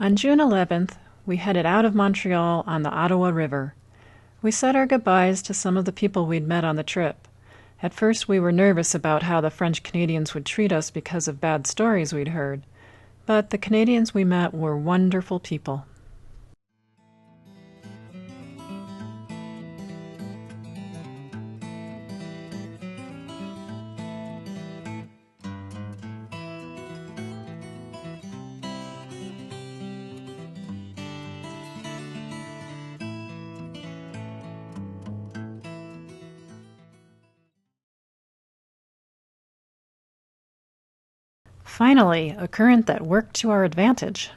On June 11th, we headed out of Montreal on the Ottawa River. We said our goodbyes to some of the people we'd met on the trip. At first we were nervous about how the French Canadians would treat us because of bad stories we'd heard, but the Canadians we met were wonderful people. Finally, a current that worked to our advantage.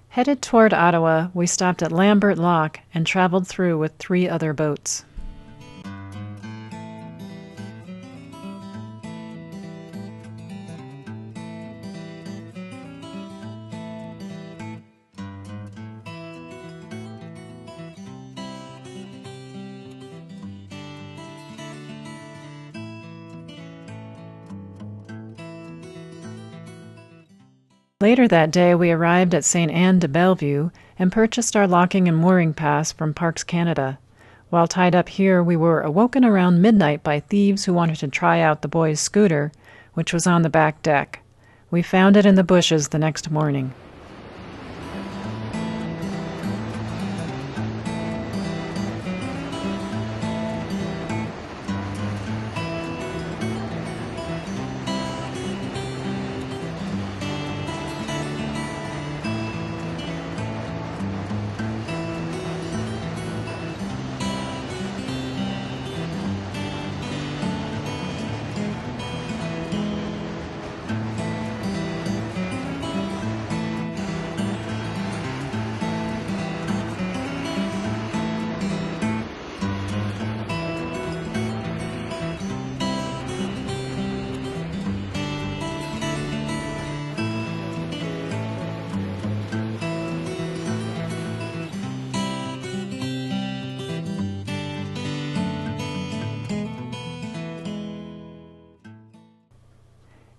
Headed toward Ottawa, we stopped at Lambert Lock and traveled through with 3 other boats. Later that day, we arrived at St. Anne de Bellevue and purchased our locking and mooring pass from Parks Canada. While tied up here, we were awoken around midnight by thieves who wanted to try out the boys' scooter, which was on the back deck. We found it in the bushes the next morning.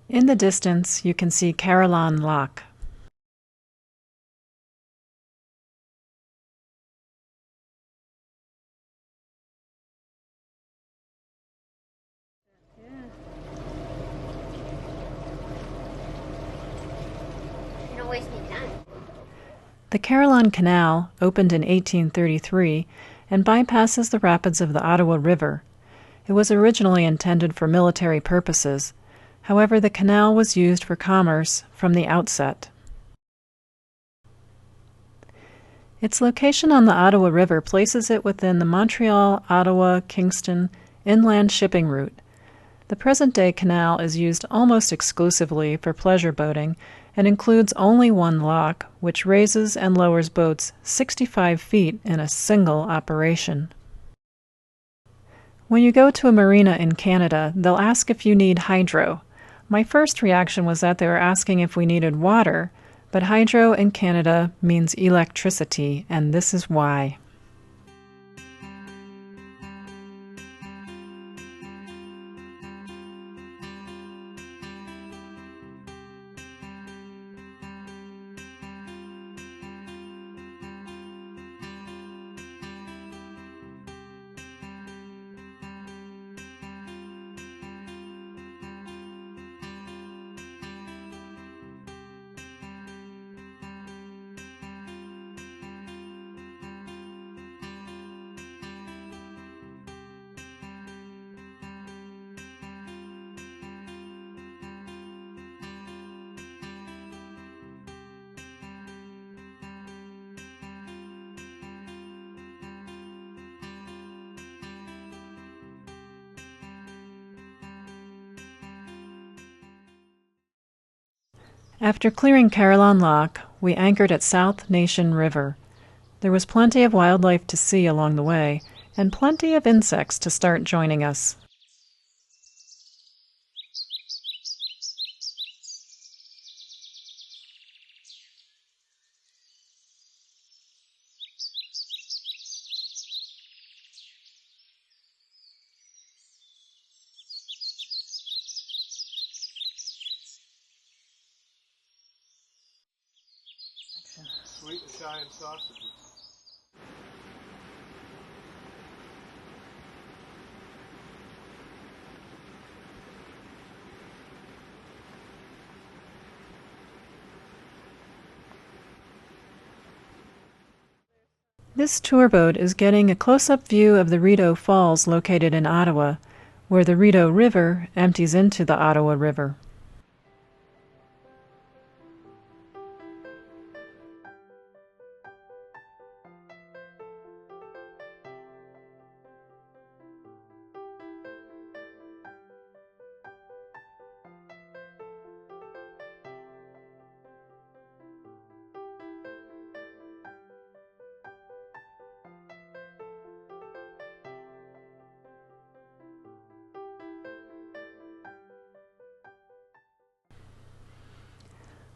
In the distance, you can see Carillon Lock. The Carillon Canal opened in 1833 and bypasses the rapids of the Ottawa River. It was originally intended for military purposes. However, the canal was used for commerce from the outset. Its location on the Ottawa River places it within the Montreal, Ottawa, Kingston inland shipping route. The present-day canal is used almost exclusively for pleasure boating and includes only one lock, which raises and lowers boats 65 feet in a single operation. When you go to a marina in Canada, they'll ask if you need hydro. My first reaction was that they were asking if we needed water, but hydro in Canada means electricity, and this is why. After clearing Carillon Lock, we anchored at South Nation River. There was plenty of wildlife to see along the way, and plenty of insects to start joining us. giant sausages. This tour boat is getting a close-up view of the Rideau Falls located in Ottawa, where the Rideau River empties into the Ottawa River.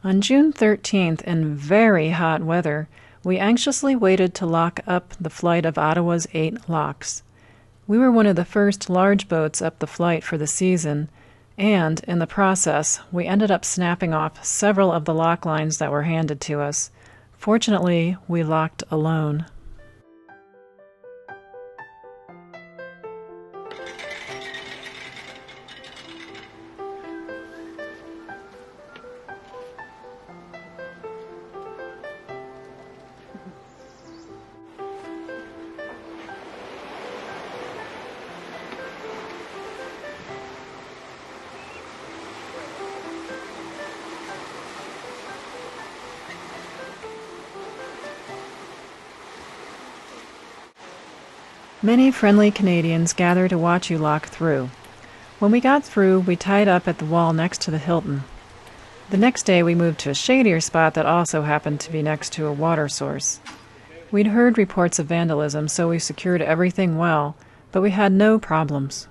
On June 13th, in very hot weather, we anxiously waited to lock up the flight of Ottawa's 8 locks. We were one of the first large boats up the flight for the season, and, in the process, we ended up snapping off several of the lock lines that were handed to us. Fortunately, we locked alone. Many friendly Canadians gather to watch you lock through. When we got through, we tied up at the wall next to the Hilton. The next day we moved to a shadier spot that also happened to be next to a water source. We'd heard reports of vandalism, so we secured everything well, but we had no problems.